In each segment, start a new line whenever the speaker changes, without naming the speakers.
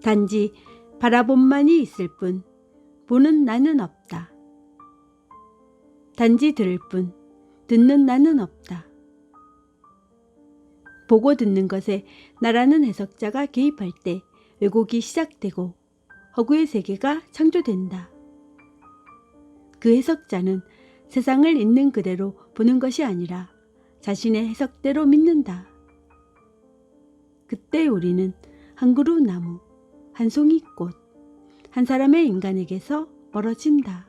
단지 바라봄만이 있을 뿐 보는 나는 없다. 단지 들을 뿐 듣는 나는 없다. 보고 듣는 것에 나라는 해석자가 개입할 때 왜곡이 시작되고 허구의 세계가 창조된다. 그 해석자는 세상을 있는 그대로 보는 것이 아니라 자신의 해석대로 믿는다. 그때 우리는 한 그루 나무, 한 송이 꽃, 한 사람의 인간에게서 멀어진다.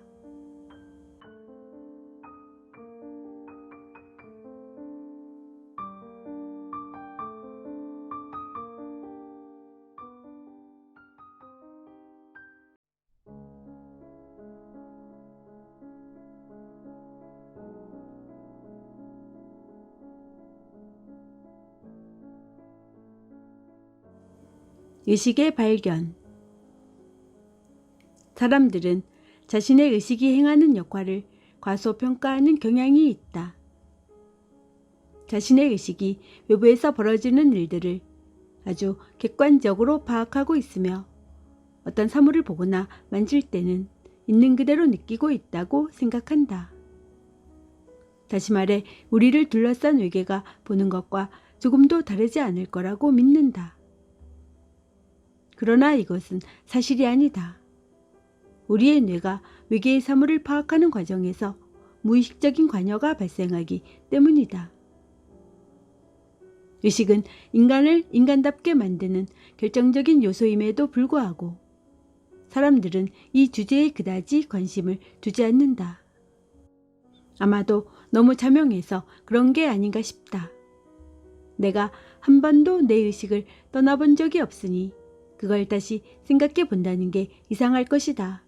의식의 발견. 사람들은 자신의 의식이 행하는 역할을 과소평가하는 경향이 있다. 자신의 의식이 외부에서 벌어지는 일들을 아주 객관적으로 파악하고 있으며 어떤 사물을 보거나 만질 때는 있는 그대로 느끼고 있다고 생각한다. 다시 말해 우리를 둘러싼 외계가 보는 것과 조금도 다르지 않을 거라고 믿는다. 그러나 이것은 사실이 아니다. 우리의 뇌가 외계의 사물을 파악하는 과정에서 무의식적인 관여가 발생하기 때문이다. 의식은 인간을 인간답게 만드는 결정적인 요소임에도 불구하고 사람들은 이 주제에 그다지 관심을 두지 않는다. 아마도 너무 자명해서 그런 게 아닌가 싶다. 내가 한 번도 내 의식을 떠나본 적이 없으니 그걸 다시 생각해 본다는 게 이상할 것이다.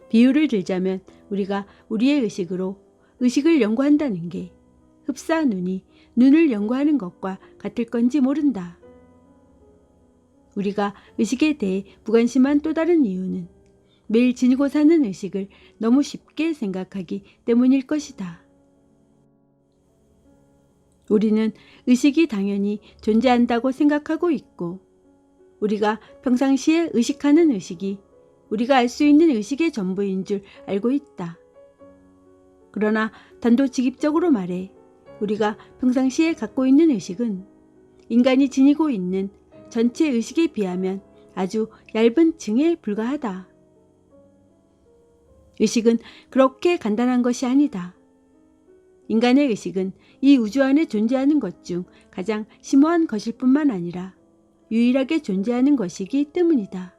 비유를 들자면 우리가 우리의 의식으로 의식을 연구한다는 게 흡사 눈이 눈을 연구하는 것과 같을 건지 모른다. 우리가 의식에 대해 무관심한 또 다른 이유는 매일 지니고 사는 의식을 너무 쉽게 생각하기 때문일 것이다. 우리는 의식이 당연히 존재한다고 생각하고 있고 우리가 평상시에 의식하는 의식이 우리가 알 수 있는 의식의 전부인 줄 알고 있다. 그러나 단도직입적으로 말해 우리가 평상시에 갖고 있는 의식은 인간이 지니고 있는 전체 의식에 비하면 아주 얇은 층에 불과하다. 의식은 그렇게 간단한 것이 아니다. 인간의 의식은 이 우주 안에 존재하는 것 중 가장 심오한 것일 뿐만 아니라 유일하게 존재하는 것이기 때문이다.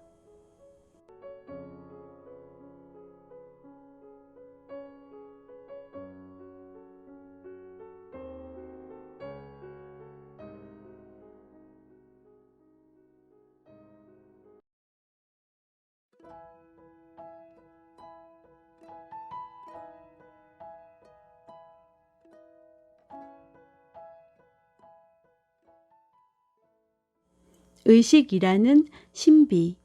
의식이라는 신비.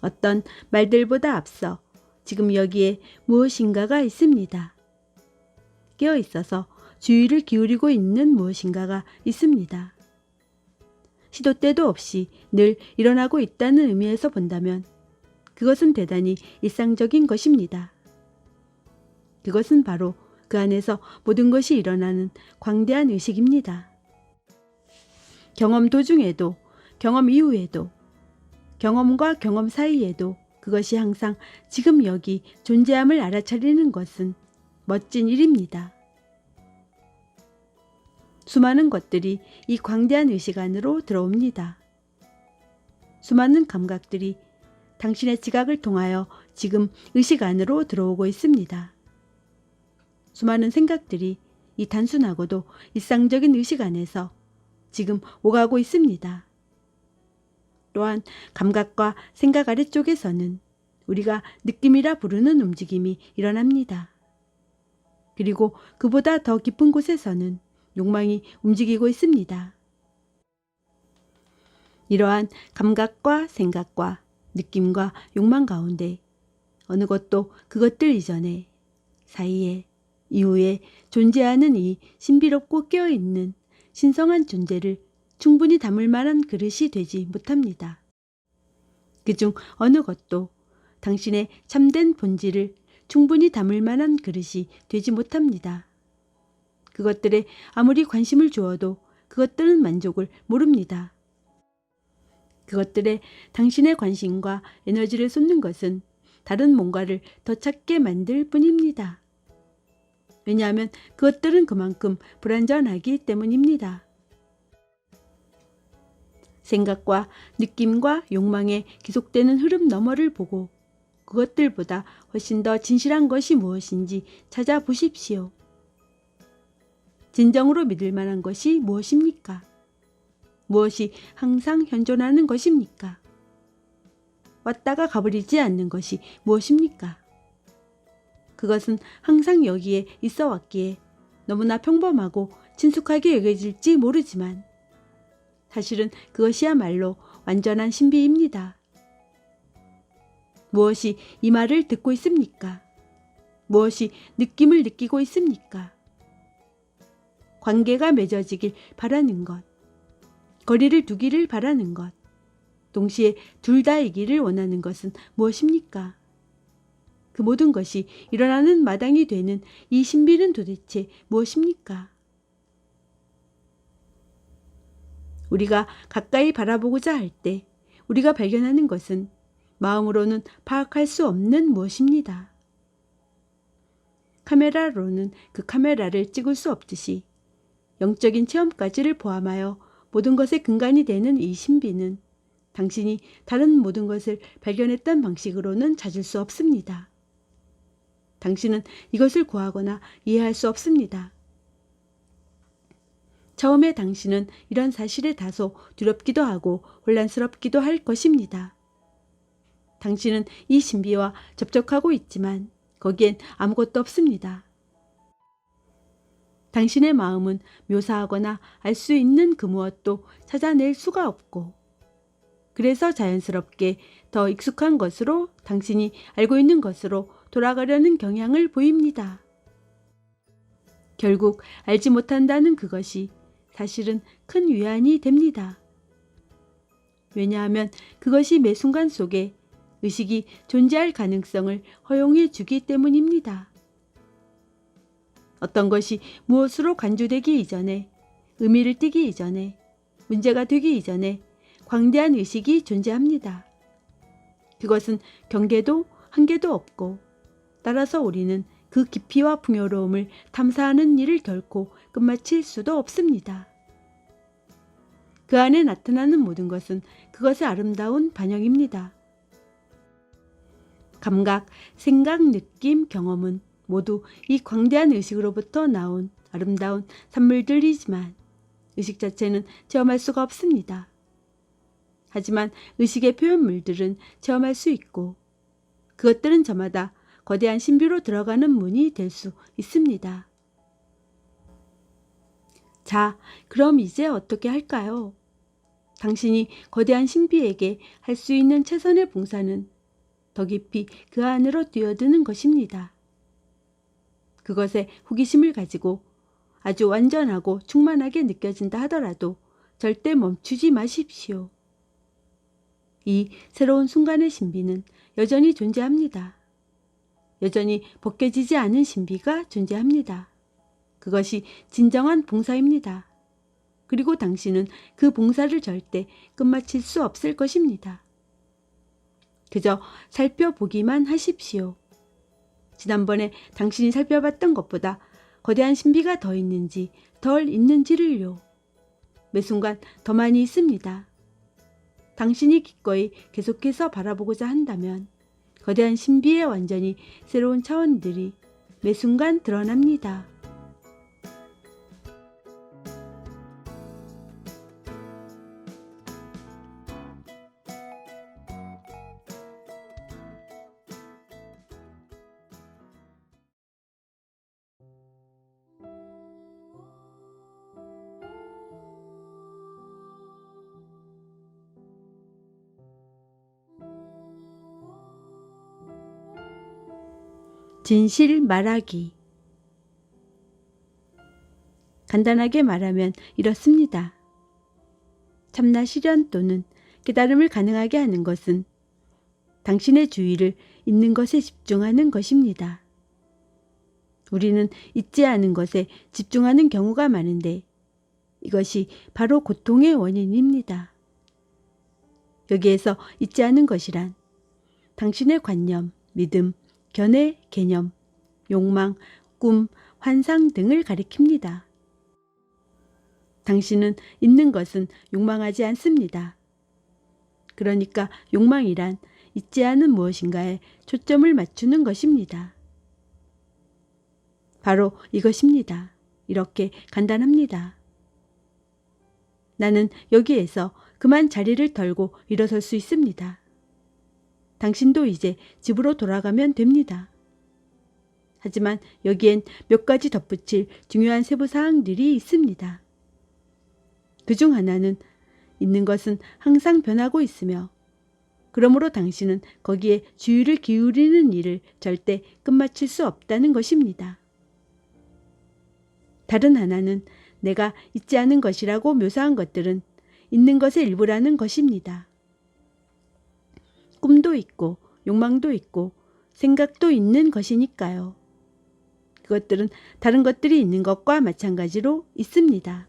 어떤 말들보다 앞서 지금 여기에 무엇인가가 있습니다. 깨어 있어서 주의를 기울이고 있는 무엇인가가 있습니다. 시도 때도 없이 늘 일어나고 있다는 의미에서 본다면 그것은 대단히 일상적인 것입니다. 그것은 바로 그 안에서 모든 것이 일어나는 광대한 의식입니다. 경험 도중에도, 경험 이후에도, 경험과 경험 사이에도 그것이 항상 지금 여기 존재함을 알아차리는 것은 멋진 일입니다. 수많은 것들이 이 광대한 의식 안으로 들어옵니다. 수많은 감각들이 당신의 지각을 통하여 지금 의식 안으로 들어오고 있습니다. 수많은 생각들이 이 단순하고도 일상적인 의식 안에서 지금 오가고 있습니다. 또한 감각과 생각 아래쪽에서는 우리가 느낌이라 부르는 움직임이 일어납니다. 그리고 그보다 더 깊은 곳에서는 욕망이 움직이고 있습니다. 이러한 감각과 생각과 느낌과 욕망 가운데 어느 것도 그것들 이전에 사이에 이후에 존재하는 이 신비롭고 깨어있는 신성한 존재를 충분히 담을 만한 그릇이 되지 못합니다. 그중 어느 것도 당신의 참된 본질을 충분히 담을 만한 그릇이 되지 못합니다. 그것들에 아무리 관심을 주어도 그것들은 만족을 모릅니다. 그것들에 당신의 관심과 에너지를 쏟는 것은 다른 뭔가를 더 찾게 만들 뿐입니다. 왜냐하면 그것들은 그만큼 불완전하기 때문입니다. 생각과 느낌과 욕망의 계속되는 흐름 너머를 보고 그것들보다 훨씬 더 진실한 것이 무엇인지 찾아보십시오. 진정으로 믿을 만한 것이 무엇입니까? 무엇이 항상 현존하는 것입니까? 왔다가 가버리지 않는 것이 무엇입니까? 그것은 항상 여기에 있어 왔기에 너무나 평범하고 친숙하게 여겨질지 모르지만 사실은 그것이야말로 완전한 신비입니다. 무엇이 이 말을 듣고 있습니까? 무엇이 느낌을 느끼고 있습니까? 관계가 맺어지길 바라는 것, 거리를 두기를 바라는 것, 동시에 둘 다이기를 원하는 것은 무엇입니까? 그 모든 것이 일어나는 마당이 되는 이 신비는 도대체 무엇입니까? 우리가 가까이 바라보고자 할 때 우리가 발견하는 것은 마음으로는 파악할 수 없는 무엇입니다. 카메라로는 그 카메라를 찍을 수 없듯이 영적인 체험까지를 포함하여 모든 것의 근간이 되는 이 신비는 당신이 다른 모든 것을 발견했던 방식으로는 찾을 수 없습니다. 당신은 이것을 구하거나 이해할 수 없습니다. 처음에 당신은 이런 사실에 다소 두렵기도 하고 혼란스럽기도 할 것입니다. 당신은 이 신비와 접촉하고 있지만 거기엔 아무것도 없습니다. 당신의 마음은 묘사하거나 알 수 있는 그 무엇도 찾아낼 수가 없고 그래서 자연스럽게 더 익숙한 것으로 당신이 알고 있는 것으로 돌아가려는 경향을 보입니다. 결국 알지 못한다는 그것이 사실은 큰 위안이 됩니다. 왜냐하면 그것이 매 순간 속에 의식이 존재할 가능성을 허용해 주기 때문입니다. 어떤 것이 무엇으로 간주되기 이전에, 의미를 띠기 이전에, 문제가 되기 이전에 광대한 의식이 존재합니다. 그것은 경계도 한계도 없고 따라서 우리는 그 깊이와 풍요로움을 탐사하는 일을 결코 끝마칠 수도 없습니다. 그 안에 나타나는 모든 것은 그것의 아름다운 반영입니다. 감각, 생각, 느낌, 경험은 모두 이 광대한 의식으로부터 나온 아름다운 산물들이지만 의식 자체는 체험할 수가 없습니다. 하지만 의식의 표현물들은 체험할 수 있고 그것들은 저마다 거대한 신비로 들어가는 문이 될 수 있습니다. 자, 그럼 이제 어떻게 할까요? 당신이 거대한 신비에게 할 수 있는 최선의 봉사는 더 깊이 그 안으로 뛰어드는 것입니다. 그것에 호기심을 가지고 아주 완전하고 충만하게 느껴진다 하더라도 절대 멈추지 마십시오. 이 새로운 순간의 신비는 여전히 존재합니다. 여전히 벗겨지지 않은 신비가 존재합니다. 그것이 진정한 봉사입니다. 그리고 당신은 그 봉사를 절대 끝마칠 수 없을 것입니다. 그저 살펴보기만 하십시오. 지난번에 당신이 살펴봤던 것보다 거대한 신비가 더 있는지 덜 있는지를요. 매 순간 더 많이 있습니다. 당신이 기꺼이 계속해서 바라보고자 한다면 거대한 신비의 완전히 새로운 차원들이 매 순간 드러납니다. 진실 말하기. 간단하게 말하면 이렇습니다. 참나 실현 또는 깨달음을 가능하게 하는 것은 당신의 주의를 있는 것에 집중하는 것입니다. 우리는 있지 않은 것에 집중하는 경우가 많은데 이것이 바로 고통의 원인입니다. 여기에서 있지 않은 것이란 당신의 관념, 믿음, 견해, 개념, 욕망, 꿈, 환상 등을 가리킵니다. 당신은 있는 것은 욕망하지 않습니다. 그러니까 욕망이란 있지 않은 무엇인가에 초점을 맞추는 것입니다. 바로 이것입니다. 이렇게 간단합니다. 나는 여기에서 그만 자리를 털고 일어설 수 있습니다. 당신도 이제 집으로 돌아가면 됩니다. 하지만 여기엔 몇 가지 덧붙일 중요한 세부사항들이 있습니다. 그중 하나는 있는 것은 항상 변하고 있으며 그러므로 당신은 거기에 주의를 기울이는 일을 절대 끝마칠 수 없다는 것입니다. 다른 하나는 내가 있지 않은 것이라고 묘사한 것들은 있는 것의 일부라는 것입니다. 꿈도 있고 욕망도 있고 생각도 있는 것이니까요. 그것들은 다른 것들이 있는 것과 마찬가지로 있습니다.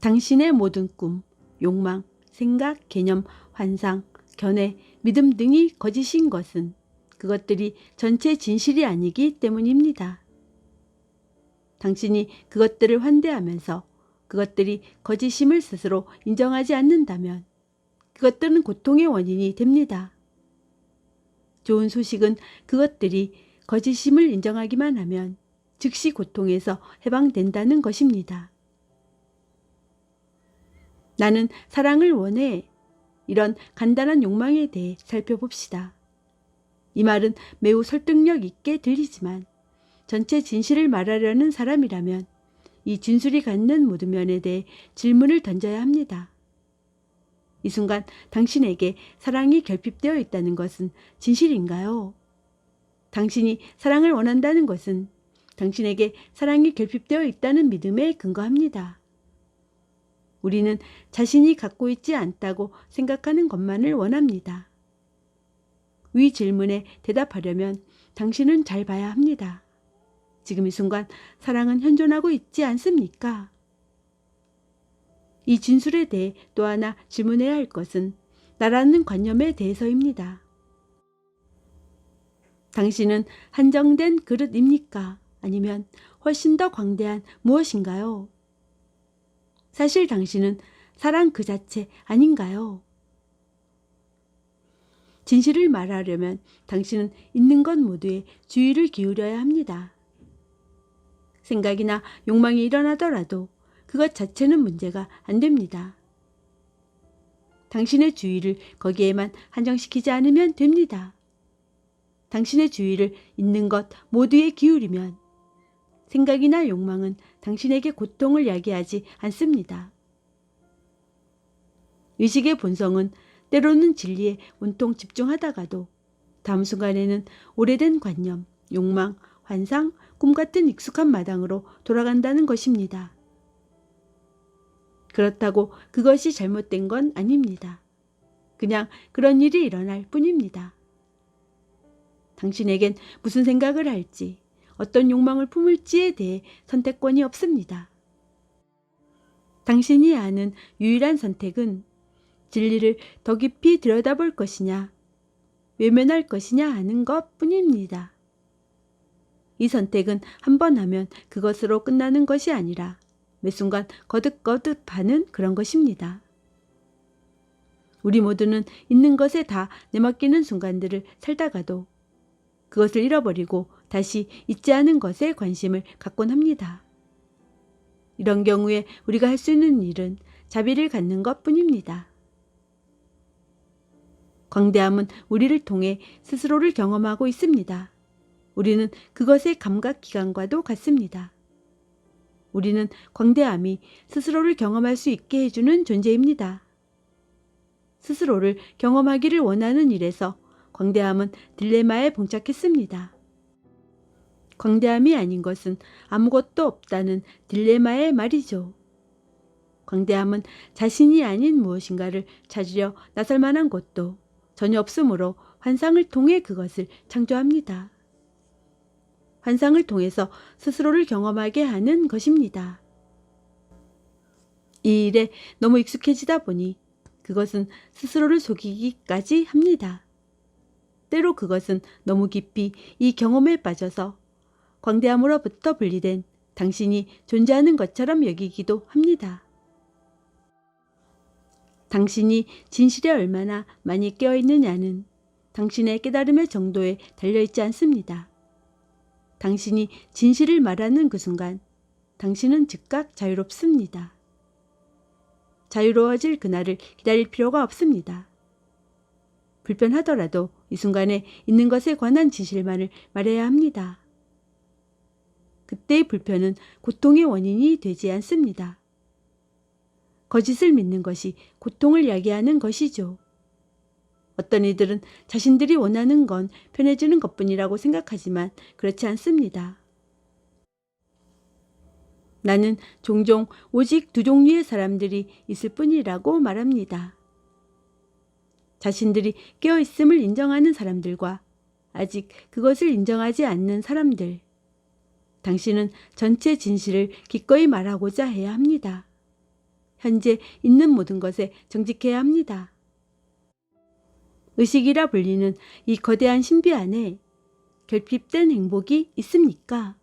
당신의 모든 꿈, 욕망, 생각, 개념, 환상, 견해, 믿음 등이 거짓인 것은 그것들이 전체 진실이 아니기 때문입니다. 당신이 그것들을 환대하면서 그것들이 거짓임을 스스로 인정하지 않는다면 그것들은 고통의 원인이 됩니다. 좋은 소식은 그것들이 거짓임을 인정하기만 하면 즉시 고통에서 해방된다는 것입니다. 나는 사랑을 원해. 이런 간단한 욕망에 대해 살펴봅시다. 이 말은 매우 설득력 있게 들리지만 전체 진실을 말하려는 사람이라면 이 진술이 갖는 모든 면에 대해 질문을 던져야 합니다. 이 순간 당신에게 사랑이 결핍되어 있다는 것은 진실인가요? 당신이 사랑을 원한다는 것은 당신에게 사랑이 결핍되어 있다는 믿음에 근거합니다. 우리는 자신이 갖고 있지 않다고 생각하는 것만을 원합니다. 위 질문에 대답하려면 당신은 잘 봐야 합니다. 지금 이 순간 사랑은 현존하고 있지 않습니까? 이 진술에 대해 또 하나 질문해야 할 것은 나라는 관념에 대해서입니다. 당신은 한정된 그릇입니까? 아니면 훨씬 더 광대한 무엇인가요? 사실 당신은 사랑 그 자체 아닌가요? 진실을 말하려면 당신은 있는 것 모두에 주의를 기울여야 합니다. 생각이나 욕망이 일어나더라도 그것 자체는 문제가 안 됩니다. 당신의 주의를 거기에만 한정시키지 않으면 됩니다. 당신의 주의를 있는 것 모두에 기울이면 생각이나 욕망은 당신에게 고통을 야기하지 않습니다. 의식의 본성은 때로는 진리에 온통 집중하다가도 다음 순간에는 오래된 관념, 욕망, 환상, 꿈 같은 익숙한 마당으로 돌아간다는 것입니다. 그렇다고 그것이 잘못된 건 아닙니다. 그냥 그런 일이 일어날 뿐입니다. 당신에겐 무슨 생각을 할지, 어떤 욕망을 품을지에 대해 선택권이 없습니다. 당신이 아는 유일한 선택은 진리를 더 깊이 들여다볼 것이냐, 외면할 것이냐 하는 것 뿐입니다. 이 선택은 한 번 하면 그것으로 끝나는 것이 아니라 매 순간 거듭거듭 하는 그런 것입니다. 우리 모두는 있는 것에 다 내맡기는 순간들을 살다가도 그것을 잃어버리고 다시 있지 않은 것에 관심을 갖곤 합니다. 이런 경우에 우리가 할 수 있는 일은 자비를 갖는 것뿐입니다. 광대함은 우리를 통해 스스로를 경험하고 있습니다. 우리는 그것의 감각기관과도 같습니다. 우리는 광대함이 스스로를 경험할 수 있게 해주는 존재입니다. 스스로를 경험하기를 원하는 일에서 광대함은 딜레마에 봉착했습니다. 광대함이 아닌 것은 아무것도 없다는 딜레마의 말이죠. 광대함은 자신이 아닌 무엇인가를 찾으려 나설 만한 것도 전혀 없으므로 환상을 통해 그것을 창조합니다. 환상을 통해서 스스로를 경험하게 하는 것입니다. 이 일에 너무 익숙해지다 보니 그것은 스스로를 속이기까지 합니다. 때로 그것은 너무 깊이 이 경험에 빠져서 광대함으로부터 분리된 당신이 존재하는 것처럼 여기기도 합니다. 당신이 진실에 얼마나 많이 깨어있느냐는 당신의 깨달음의 정도에 달려있지 않습니다. 당신이 진실을 말하는 그 순간 당신은 즉각 자유롭습니다. 자유로워질 그날을 기다릴 필요가 없습니다. 불편하더라도 이 순간에 있는 것에 관한 진실만을 말해야 합니다. 그때의 불편은 고통의 원인이 되지 않습니다. 거짓을 믿는 것이 고통을 야기하는 것이죠. 어떤 이들은 자신들이 원하는 건 편해지는 것뿐이라고 생각하지만 그렇지 않습니다. 나는 종종 오직 두 종류의 사람들이 있을 뿐이라고 말합니다. 자신들이 깨어있음을 인정하는 사람들과 아직 그것을 인정하지 않는 사람들. 당신은 전체 진실을 기꺼이 말하고자 해야 합니다. 현재 있는 모든 것에 정직해야 합니다. 의식이라 불리는 이 거대한 신비 안에 결핍된 행복이 있습니까?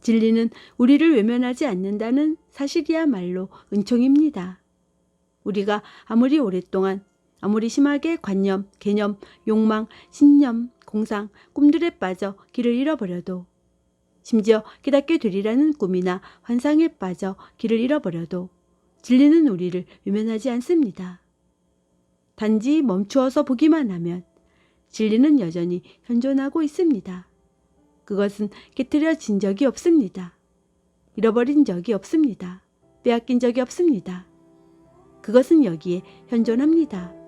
진리는 우리를 외면하지 않는다는 사실이야말로 은총입니다. 우리가 아무리 오랫동안, 아무리 심하게 관념, 개념, 욕망, 신념, 공상, 꿈들에 빠져 길을 잃어버려도, 심지어 깨닫게 되리라는 꿈이나 환상에 빠져 길을 잃어버려도 진리는 우리를 외면하지 않습니다. 단지 멈추어서 보기만 하면 진리는 여전히 현존하고 있습니다. 그것은 깨트려진 적이 없습니다. 잃어버린 적이 없습니다. 빼앗긴 적이 없습니다. 그것은 여기에 현존합니다.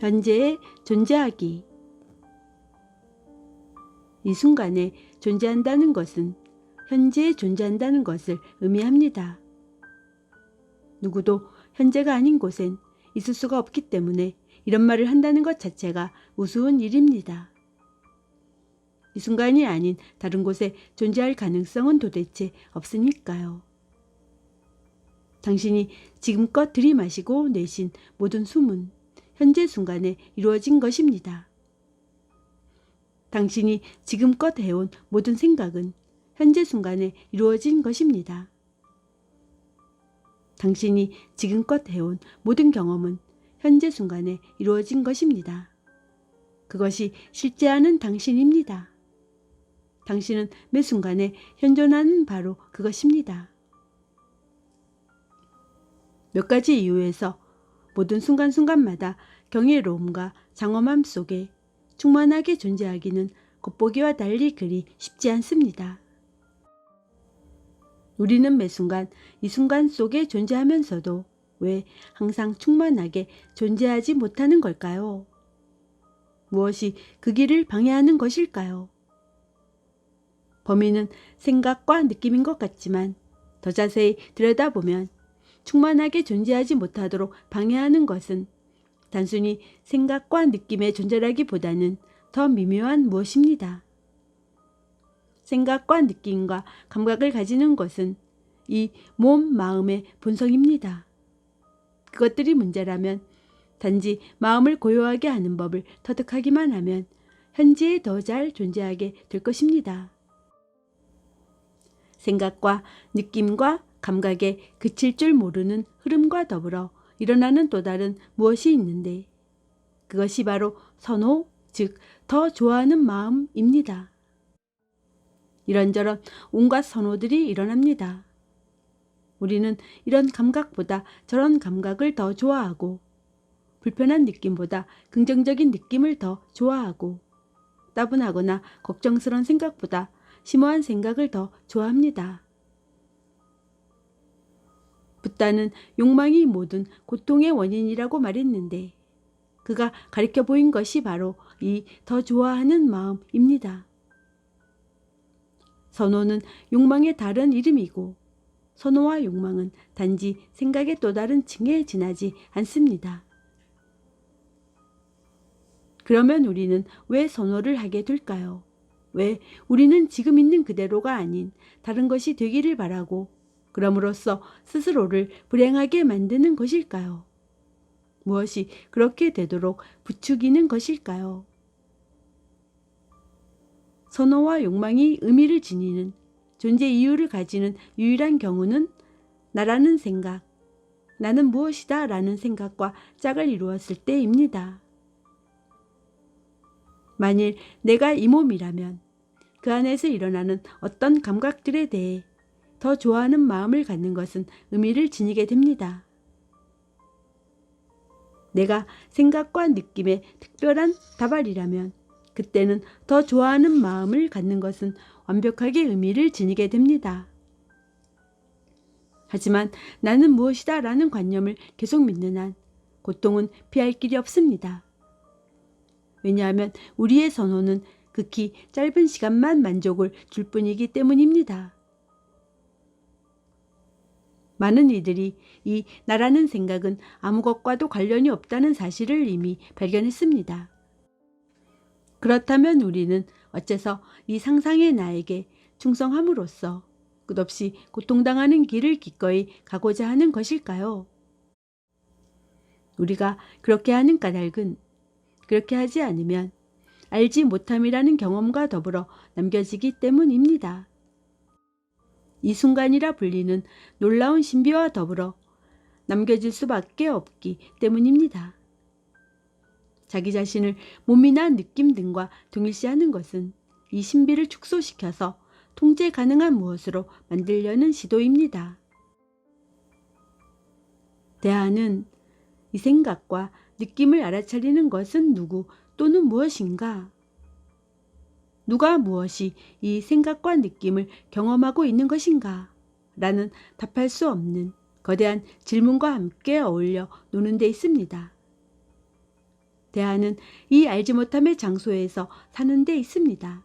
현재에 존재하기. 이 순간에 존재한다는 것은 현재에 존재한다는 것을 의미합니다. 누구도 현재가 아닌 곳엔 있을 수가 없기 때문에 이런 말을 한다는 것 자체가 우스운 일입니다. 이 순간이 아닌 다른 곳에 존재할 가능성은 도대체 없으니까요. 당신이 지금껏 들이마시고 내쉰 모든 숨은 현재 순간에 이루어진 것입니다. 당신이 지금껏 해온 모든 생각은 현재 순간에 이루어진 것입니다. 당신이 지금껏 해온 모든 경험은 현재 순간에 이루어진 것입니다. 그것이 실제하는 당신입니다. 당신은 매 순간에 현존하는 바로 그것입니다. 몇 가지 이유에서 모든 순간순간마다 경이로움과 장엄함 속에 충만하게 존재하기는 겉보기와 달리 그리 쉽지 않습니다. 우리는 매 순간 이 순간 속에 존재하면서도 왜 항상 충만하게 존재하지 못하는 걸까요? 무엇이 그 길을 방해하는 것일까요? 범인은 생각과 느낌인 것 같지만 더 자세히 들여다보면 충만하게 존재하지 못하도록 방해하는 것은 단순히 생각과 느낌의 존재라기보다는 더 미묘한 무엇입니다. 생각과 느낌과 감각을 가지는 것은 이 몸, 마음의 본성입니다. 그것들이 문제라면 단지 마음을 고요하게 하는 법을 터득하기만 하면 현재에 더 잘 존재하게 될 것입니다. 생각과 느낌과 감각에 그칠 줄 모르는 흐름과 더불어 일어나는 또 다른 무엇이 있는데 그것이 바로 선호, 즉 더 좋아하는 마음입니다. 이런저런 온갖 선호들이 일어납니다. 우리는 이런 감각보다 저런 감각을 더 좋아하고 불편한 느낌보다 긍정적인 느낌을 더 좋아하고 따분하거나 걱정스러운 생각보다 심오한 생각을 더 좋아합니다. 붓다는 욕망이 모든 고통의 원인이라고 말했는데 그가 가리켜 보인 것이 바로 이 더 좋아하는 마음입니다. 선호는 욕망의 다른 이름이고 선호와 욕망은 단지 생각의 또 다른 층에 지나지 않습니다. 그러면 우리는 왜 선호를 하게 될까요? 왜 우리는 지금 있는 그대로가 아닌 다른 것이 되기를 바라고 그럼으로써 스스로를 불행하게 만드는 것일까요? 무엇이 그렇게 되도록 부추기는 것일까요? 선호와 욕망이 의미를 지니는 존재 이유를 가지는 유일한 경우는 나라는 생각, 나는 무엇이다 라는 생각과 짝을 이루었을 때입니다. 만일 내가 이 몸이라면 그 안에서 일어나는 어떤 감각들에 대해 더 좋아하는 마음을 갖는 것은 의미를 지니게 됩니다. 내가 생각과 느낌의 특별한 다발이라면 그때는 더 좋아하는 마음을 갖는 것은 완벽하게 의미를 지니게 됩니다. 하지만 나는 무엇이다 라는 관념을 계속 믿는 한 고통은 피할 길이 없습니다. 왜냐하면 우리의 선호는 극히 짧은 시간만 만족을 줄 뿐이기 때문입니다. 많은 이들이 이 나라는 생각은 아무 것과도 관련이 없다는 사실을 이미 발견했습니다. 그렇다면 우리는 어째서 이 상상의 나에게 충성함으로써 끝없이 고통당하는 길을 기꺼이 가고자 하는 것일까요? 우리가 그렇게 하는 까닭은 그렇게 하지 않으면 알지 못함이라는 경험과 더불어 남겨지기 때문입니다. 이 순간이라 불리는 놀라운 신비와 더불어 남겨질 수밖에 없기 때문입니다. 자기 자신을 몸이나 느낌 등과 동일시하는 것은 이 신비를 축소시켜서 통제 가능한 무엇으로 만들려는 시도입니다. 대안은 이 생각과 느낌을 알아차리는 것은 누구 또는 무엇인가? 누가 무엇이 이 생각과 느낌을 경험하고 있는 것인가? 라는 답할 수 없는 거대한 질문과 함께 어울려 노는 데 있습니다. 대안은 이 알지 못함의 장소에서 사는 데 있습니다.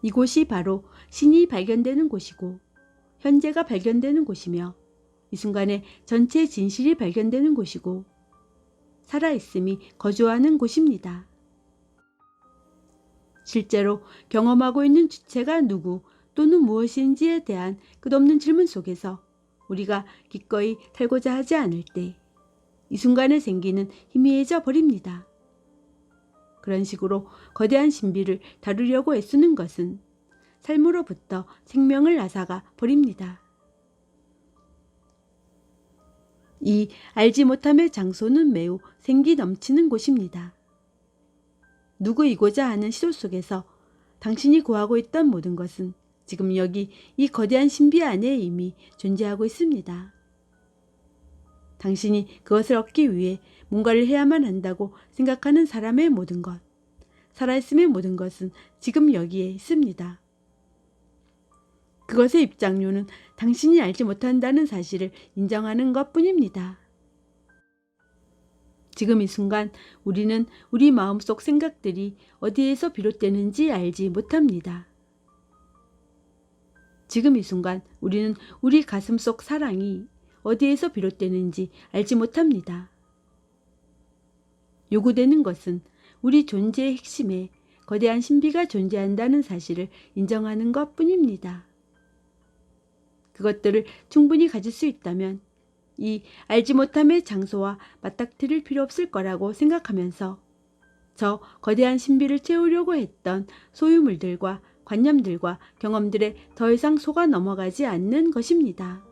이곳이 바로 신이 발견되는 곳이고 현재가 발견되는 곳이며 이 순간에 전체 진실이 발견되는 곳이고 살아있음이 거주하는 곳입니다. 실제로 경험하고 있는 주체가 누구 또는 무엇인지에 대한 끝없는 질문 속에서 우리가 기꺼이 살고자 하지 않을 때 이 순간에 생기는 희미해져 버립니다. 그런 식으로 거대한 신비를 다루려고 애쓰는 것은 삶으로부터 생명을 앗아가 버립니다. 이 알지 못함의 장소는 매우 생기 넘치는 곳입니다. 누구이고자 하는 시도 속에서 당신이 구하고 있던 모든 것은 지금 여기 이 거대한 신비 안에 이미 존재하고 있습니다. 당신이 그것을 얻기 위해 뭔가를 해야만 한다고 생각하는 사람의 모든 것, 살아있음의 모든 것은 지금 여기에 있습니다. 그것의 입장료는 당신이 알지 못한다는 사실을 인정하는 것뿐입니다. 지금 이 순간 우리는 우리 마음속 생각들이 어디에서 비롯되는지 알지 못합니다. 지금 이 순간 우리는 우리 가슴속 사랑이 어디에서 비롯되는지 알지 못합니다. 요구되는 것은 우리 존재의 핵심에 거대한 신비가 존재한다는 사실을 인정하는 것뿐입니다. 그것들을 충분히 가질 수 있다면 이 알지 못함의 장소와 맞닥뜨릴 필요 없을 거라고 생각하면서 저 거대한 신비를 채우려고 했던 소유물들과 관념들과 경험들에 더 이상 속아 넘어가지 않는 것입니다.